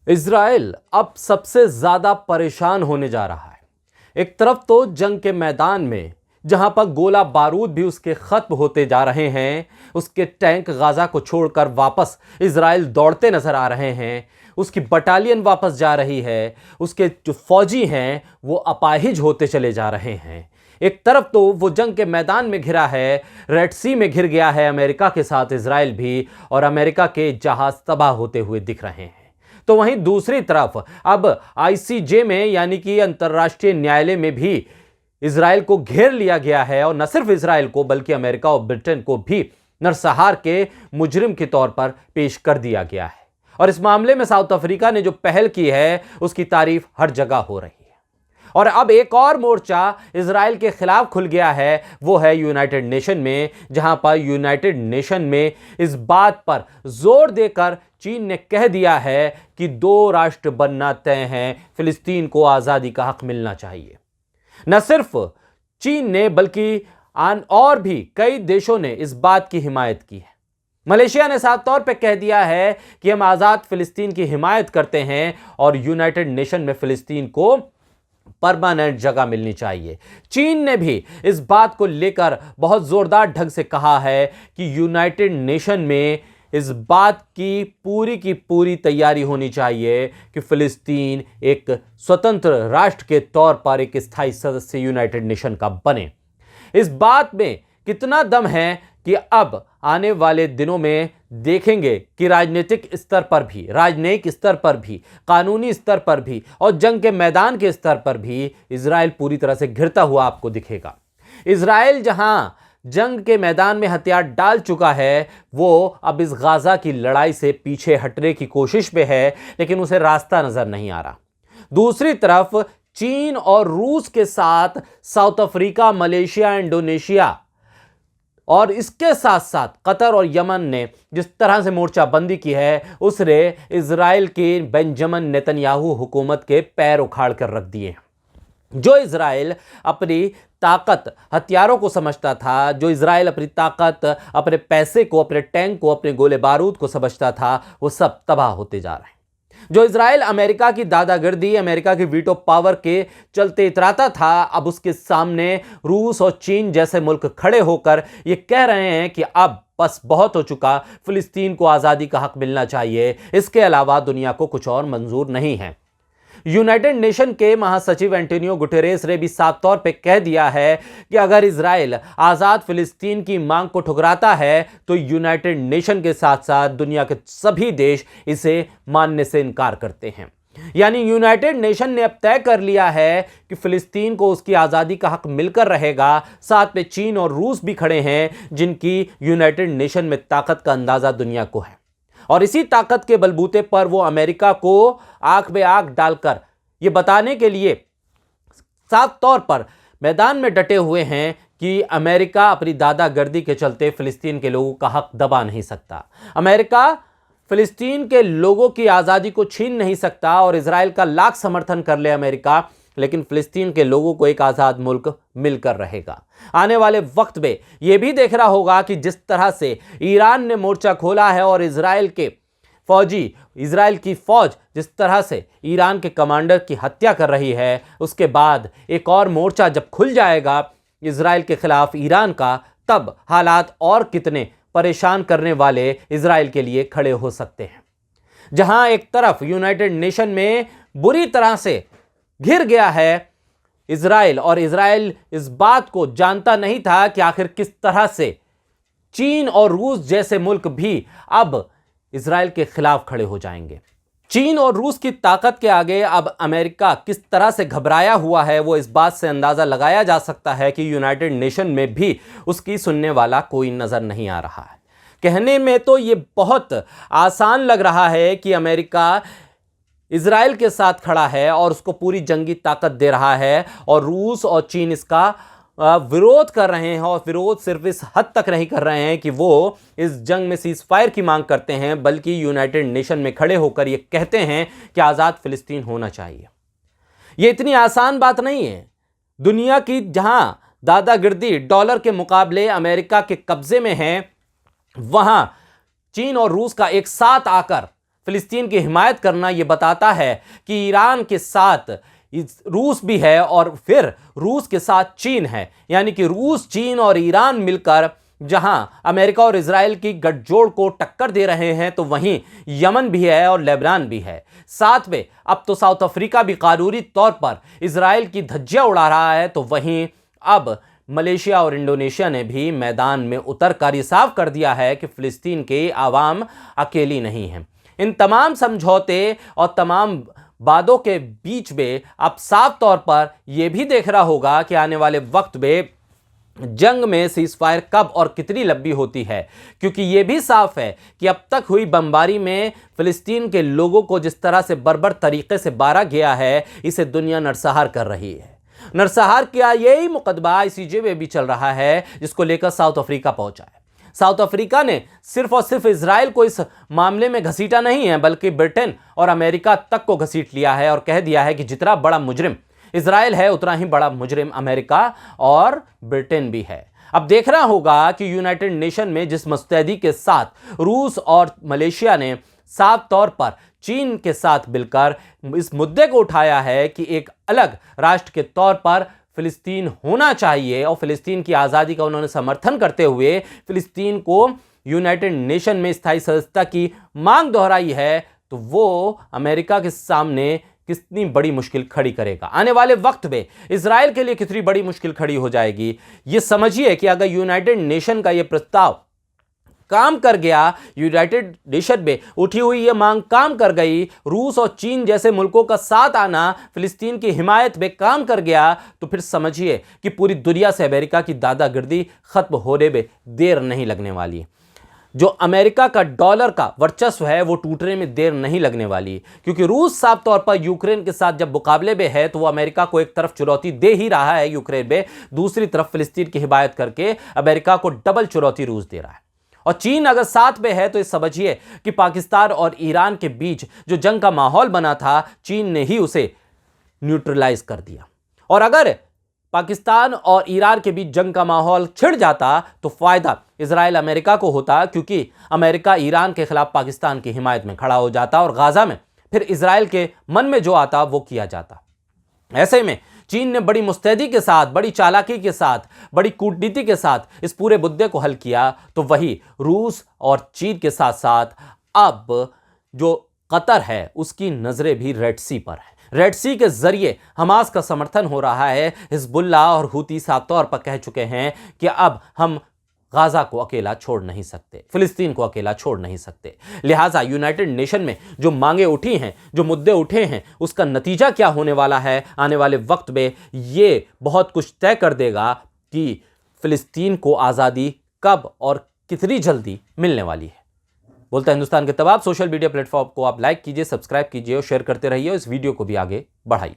Israel अब सबसे ज्यादा परेशान होने जा रहा है। एक तरफ तो जंग के मैदान में जहां पर गोला बारूद भी उसके खत्म होते जा रहे हैं, उसके टैंक गाजा को छोड़कर वापस इजराइल दौड़ते नजर आ रहे हैं, उसकी बटालियन वापस जा रही है, उसके जो फौजी हैं वो अपाहिज होते चले जा रहे हैं। एक तरफ तो वो जंग के मैदान में घिरा है, रेड सी में घिर गया है अमेरिका के साथ इजराइल भी, और अमेरिका के जहाज तबाह होते हुए दिख रहे हैं। तो वहीं दूसरी तरफ अब आईसीजे में यानी कि अंतर्राष्ट्रीय न्यायालय में भी इजराइल को घेर लिया गया है, और न सिर्फ इजराइल को बल्कि अमेरिका और ब्रिटेन को भी नरसंहार के मुजरिम के तौर पर पेश कर दिया गया है। और इस मामले में साउथ अफ्रीका ने जो पहल की है उसकी तारीफ हर जगह हो रही है। और अब एक और मोर्चा इजराइल के खिलाफ खुल गया है, वो है यूनाइटेड नेशन में, जहां पर यूनाइटेड नेशन में इस बात पर जोर देकर चीन ने कह दिया है कि दो राष्ट्र बनना तय है, फिलिस्तीन को आजादी का हक मिलना चाहिए। न सिर्फ चीन ने बल्कि और भी कई देशों ने इस बात की हिमायत की है। मलेशिया ने साफ तौर पर कह दिया है कि हम आजाद फिलिस्तीन की हिमायत करते हैं और यूनाइटेड नेशन में फिलिस्तीन को परमानेंट जगह मिलनी चाहिए। चीन ने भी इस बात को लेकर बहुत जोरदार ढंग से कहा है कि यूनाइटेड नेशन में इस बात की पूरी तैयारी होनी चाहिए कि फिलिस्तीन एक स्वतंत्र राष्ट्र के तौर पर एक स्थायी सदस्य यूनाइटेड नेशन का बने। इस बात में कितना दम है कि अब आने वाले दिनों में देखेंगे कि राजनीतिक स्तर पर भी, कानूनी स्तर पर भी और जंग के मैदान के स्तर पर भी इजराइल पूरी तरह से घिरता हुआ आपको दिखेगा। इजराइल जहां जंग के मैदान में हथियार डाल चुका है, वो अब इस गाजा की लड़ाई से पीछे हटने की कोशिश में है, लेकिन उसे रास्ता नजर नहीं आ रहा। दूसरी तरफ चीन और रूस के साथ साउथ अफ्रीका, मलेशिया, इंडोनेशिया और इसके साथ साथ कतर और यमन ने जिस तरह से मोर्चाबंदी की है, उसने इजराइल के बेंजामिन नेतन्याहू हुकूमत के पैर उखाड़ कर रख दिए। जो इजराइल अपनी ताकत हथियारों को समझता था, जो इजराइल अपनी ताकत अपने पैसे को, अपने टैंक को, अपने गोले बारूद को समझता था, वो सब तबाह होते जा रहे हैं। जो इजराइल अमेरिका की दादागिरी, अमेरिका की वीटो पावर के चलते इतराता था, अब उसके सामने रूस और चीन जैसे मुल्क खड़े होकर ये कह रहे हैं कि अब बस बहुत हो चुका, फिलिस्तीन को आज़ादी का हक मिलना चाहिए, इसके अलावा दुनिया को कुछ और मंजूर नहीं है। यूनाइटेड नेशन के महासचिव एंटोनियो गुटेरेस ने भी साफ तौर पे कह दिया है कि अगर इजराइल आज़ाद फिलिस्तीन की मांग को ठुकराता है तो यूनाइटेड नेशन के साथ साथ दुनिया के सभी देश इसे मानने से इनकार करते हैं। यानी यूनाइटेड नेशन ने अब तय कर लिया है कि फिलिस्तीन को उसकी आज़ादी का हक मिलकर रहेगा। साथ में चीन और रूस भी खड़े हैं, जिनकी यूनाइटेड नेशन में ताकत का अंदाजा दुनिया को है, और इसी ताकत के बलबूते पर वो अमेरिका को आंख में आंख डालकर ये बताने के लिए साफ तौर पर मैदान में डटे हुए हैं कि अमेरिका अपनी दादागिरी के चलते फिलिस्तीन के लोगों का हक दबा नहीं सकता, अमेरिका फिलिस्तीन के लोगों की आज़ादी को छीन नहीं सकता। और इजराइल का लाख समर्थन कर ले अमेरिका, लेकिन फिलिस्तीन के लोगों को एक आज़ाद मुल्क मिलकर रहेगा। आने वाले वक्त में यह भी देखना होगा कि जिस तरह से ईरान ने मोर्चा खोला है और इजराइल की फौज जिस तरह से ईरान के कमांडर की हत्या कर रही है, उसके बाद एक और मोर्चा जब खुल जाएगा इजराइल के खिलाफ ईरान का, तब हालात और कितने परेशान करने वाले इजराइल के लिए खड़े हो सकते हैं। जहां एक तरफ यूनाइटेड नेशन में बुरी तरह से घिर गया है इजराइल, और इजराइल इस बात को जानता नहीं था कि आखिर किस तरह से चीन और रूस जैसे मुल्क भी अब इजराइल के खिलाफ खड़े हो जाएंगे। चीन और रूस की ताकत के आगे अब अमेरिका किस तरह से घबराया हुआ है, वो इस बात से अंदाजा लगाया जा सकता है कि यूनाइटेड नेशन में भी उसकी सुनने वाला कोई नजर नहीं आ रहा है। कहने में तो ये बहुत आसान लग रहा है कि अमेरिका इजराइल के साथ खड़ा है और उसको पूरी जंगी ताकत दे रहा है, और रूस और चीन इसका विरोध कर रहे हैं, और विरोध सिर्फ इस हद तक नहीं कर रहे हैं कि वो इस जंग में सीज फायर की मांग करते हैं, बल्कि यूनाइटेड नेशन में खड़े होकर ये कहते हैं कि आज़ाद फिलिस्तीन होना चाहिए। ये इतनी आसान बात नहीं है। दुनिया की जहां दादागिरी डॉलर के मुकाबले अमेरिका के कब्जे में है, वहां चीन और रूस का एक साथ आकर फिलिस्तीन की हिमायत करना ये बताता है कि ईरान के साथ रूस भी है और फिर रूस के साथ चीन है, यानी कि रूस, चीन और ईरान मिलकर जहां अमेरिका और इजराइल की गठजोड़ को टक्कर दे रहे हैं, तो वहीं यमन भी है और लेबनान भी है। साथ में अब तो साउथ अफ्रीका भी कानूनी तौर पर इजराइल की धज्जियां उड़ा रहा है, तो वहीं अब मलेशिया और इंडोनेशिया ने भी मैदान में उतरकर ये साफ कर दिया है कि फिलिस्तीन के आवाम अकेली नहीं है। इन तमाम समझौते और तमाम वादों के बीच में अब साफ तौर पर यह भी देख रहा होगा कि आने वाले वक्त में जंग में सीजफायर कब और कितनी लंबी होती है, क्योंकि यह भी साफ है कि अब तक हुई बमबारी में फिलिस्तीन के लोगों को जिस तरह से बर्बर तरीके से मारा गया है, इसे दुनिया नरसंहार कर रही है। नरसंहार किया यही मुकदमा ICJ में भी चल रहा है, जिसको लेकर साउथ अफ्रीका पहुंचा है। साउथ अफ्रीका ने सिर्फ और सिर्फ इजराइल को इस मामले में घसीटा नहीं है, बल्कि ब्रिटेन और अमेरिका तक को घसीट लिया है और कह दिया है कि जितना बड़ा मुजरिम इजराइल है, उतना ही बड़ा मुजरिम अमेरिका और ब्रिटेन भी है। अब देखना होगा कि यूनाइटेड नेशन में जिस मुस्तैदी के साथ रूस और मलेशिया ने साफ तौर पर चीन के साथ मिलकर इस मुद्दे को उठाया है कि एक अलग राष्ट्र के तौर पर फिलिस्तीन होना चाहिए और फिलिस्तीन की आज़ादी का उन्होंने समर्थन करते हुए फिलिस्तीन को यूनाइटेड नेशन में स्थायी सदस्यता की मांग दोहराई है, तो वो अमेरिका के सामने कितनी बड़ी मुश्किल खड़ी करेगा। आने वाले वक्त में इजराइल के लिए कितनी बड़ी मुश्किल खड़ी हो जाएगी, ये समझिए कि अगर यूनाइटेड नेशन का ये प्रस्ताव काम कर गया, यूनाइटेड नेशन में उठी हुई ये मांग काम कर गई, रूस और चीन जैसे मुल्कों का साथ आना फिलिस्तीन की हिमायत में काम कर गया, तो फिर समझिए कि पूरी दुनिया से अमेरिका की दादागिर्दी खत्म होने में देर नहीं लगने वाली। जो अमेरिका का डॉलर का वर्चस्व है वो टूटने में देर नहीं लगने वाली, क्योंकि रूस साफ तौर पर यूक्रेन के साथ जब मुकाबले में है तो वो अमेरिका को एक तरफ चुनौती दे ही रहा है यूक्रेन में, दूसरी तरफ फिलिस्तीन की हिमायत करके अमेरिका को डबल चुनौती रूस दे रहा है। और चीन अगर साथ में है तो ये समझिए कि पाकिस्तान और ईरान के बीच जो जंग का माहौल बना था, चीन ने ही उसे न्यूट्रलाइज कर दिया। और अगर पाकिस्तान और ईरान के बीच जंग का माहौल छिड़ जाता तो फायदा इजराइल अमेरिका को होता, क्योंकि अमेरिका ईरान के खिलाफ पाकिस्तान की हिमायत में खड़ा हो जाता और गाजा में फिर इजराइल के मन में जो आता वो किया जाता। ऐसे में चीन ने बड़ी मुस्तैदी के साथ, बड़ी चालाकी के साथ, बड़ी कूटनीति के साथ इस पूरे मुद्दे को हल किया, तो वही रूस और चीन के साथ साथ अब जो कतर है उसकी नजरें भी रेड सी पर है। रेड सी के जरिए हमास का समर्थन हो रहा है। हिजबुल्लाह और हूती साफ तौर पर कह चुके हैं कि अब हम गाजा को अकेला छोड़ नहीं सकते, फिलिस्तीन को अकेला छोड़ नहीं सकते। लिहाजा यूनाइटेड नेशन में जो मांगे उठी हैं, जो मुद्दे उठे हैं, उसका नतीजा क्या होने वाला है आने वाले वक्त में, ये बहुत कुछ तय कर देगा कि फिलिस्तीन को आज़ादी कब और कितनी जल्दी मिलने वाली है। बोलता हिंदुस्तान के तमाम सोशल मीडिया प्लेटफॉर्म को आप लाइक कीजिए, सब्सक्राइब कीजिए और शेयर करते रहिए। इस वीडियो को भी आगे बढ़ाइए।